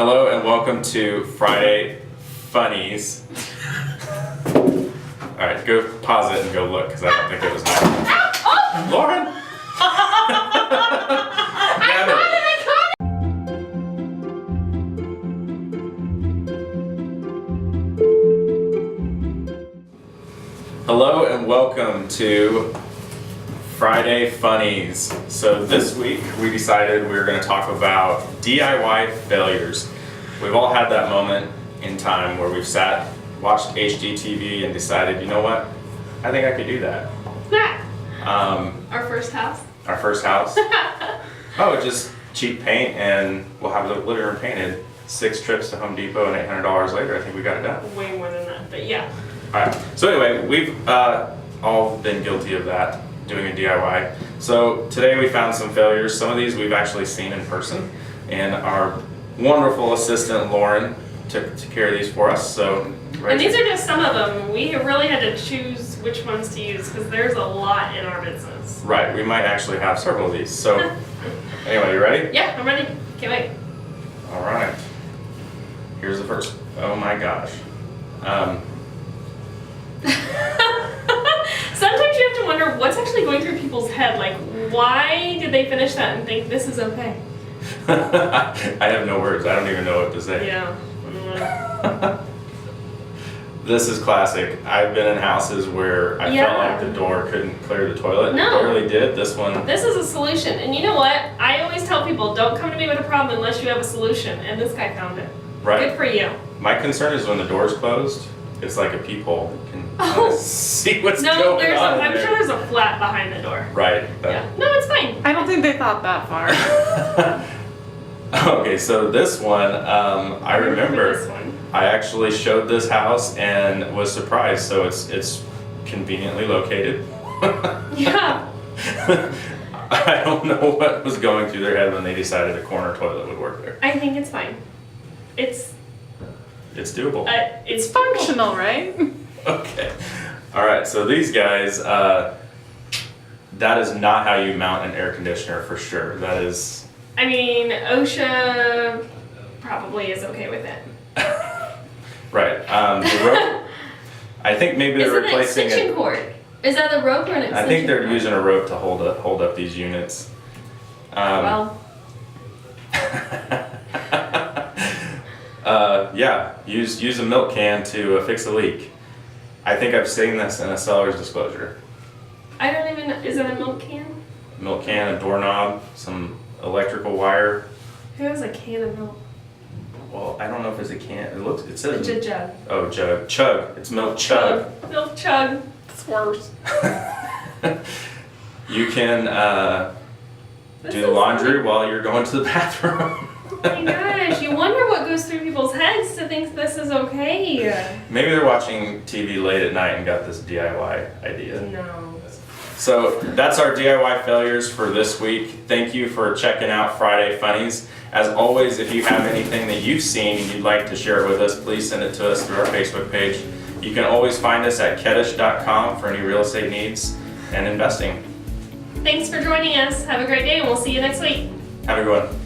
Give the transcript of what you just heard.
Hello and welcome to Friday Funnies. Alright, go pause it and go look because I don't think it was nice. Lauren! Grab it. Hello and welcome to Friday Funnies. So this week we decided we were going to talk about DIY failures. We've all had that moment in time where we've sat, watched HGTV and decided, you know what, I think I could do that. Our first house? Our first house. Oh, just cheap paint and we'll have the living room painted. 6 trips to Home Depot and $800 later, I think we got it done. Way more than that, but yeah. Alright, so anyway, we've all been guilty of that, doing a DIY. So today we found some failures. Some of these we've actually seen in person, and our wonderful assistant Lauren took care of these for us. So, right. And these are just some of them. We really had to choose which ones to use because there's a lot in our business. Right, we might actually have several of these. So, anyway, you ready? Yeah, I'm ready. Can't wait. Alright. Here's the first. Oh my gosh. Sometimes you have to wonder what's actually going through people's head. Like, why did they finish that and think this is okay? I have no words. I don't even know what to say. Yeah. This is classic. I've been in houses where I felt like the door couldn't clear the toilet. No. It barely did. This one. This is a solution. And you know what? I always tell people, don't come to me with a problem unless you have a solution. And this guy found it. Right. Good for you. My concern is when the door's closed, it's like a peephole. You can see what's going on. I'm sure there's a flat behind the door. Right. Yeah. No, it's fine. I don't think they thought that far. Okay, so this one, I remember this one. I actually showed this house and was surprised. So it's conveniently located. Yeah. I don't know what was going through their head when they decided a corner toilet would work there. I think it's fine. It's doable. It's Functional, right? Okay. All right. So these guys, that is not how you mount an air conditioner for sure. That is. I mean, OSHA probably is okay with it. Right. The rope. I think maybe they're Is it an replacing extension cord? Is that a rope or an extension I think they're cord? using a rope to hold up these units. Well. Yeah, use a milk can to fix a leak. I think I've seen this in a seller's disclosure. I don't even know. Is it a milk can? Milk can, a doorknob, some electrical wire. Who has a can of milk? Well, I don't know if it's a can. It says. It's a jug. Oh, jug. Chug. It's milk chug. Milk chug. It's worse. You can do the laundry while you're going to the bathroom. Oh my gosh, you wonder what goes through people's heads to think this is okay. Maybe they're watching TV late at night and got this DIY idea. No. So that's our DIY failures for this week. Thank you for checking out Friday Funnies. As always, if you have anything that you've seen and you'd like to share it with us, please send it to us through our Facebook page. You can always find us at Kedish.com for any real estate needs and investing. Thanks for joining us. Have a great day and we'll see you next week. Have a good one.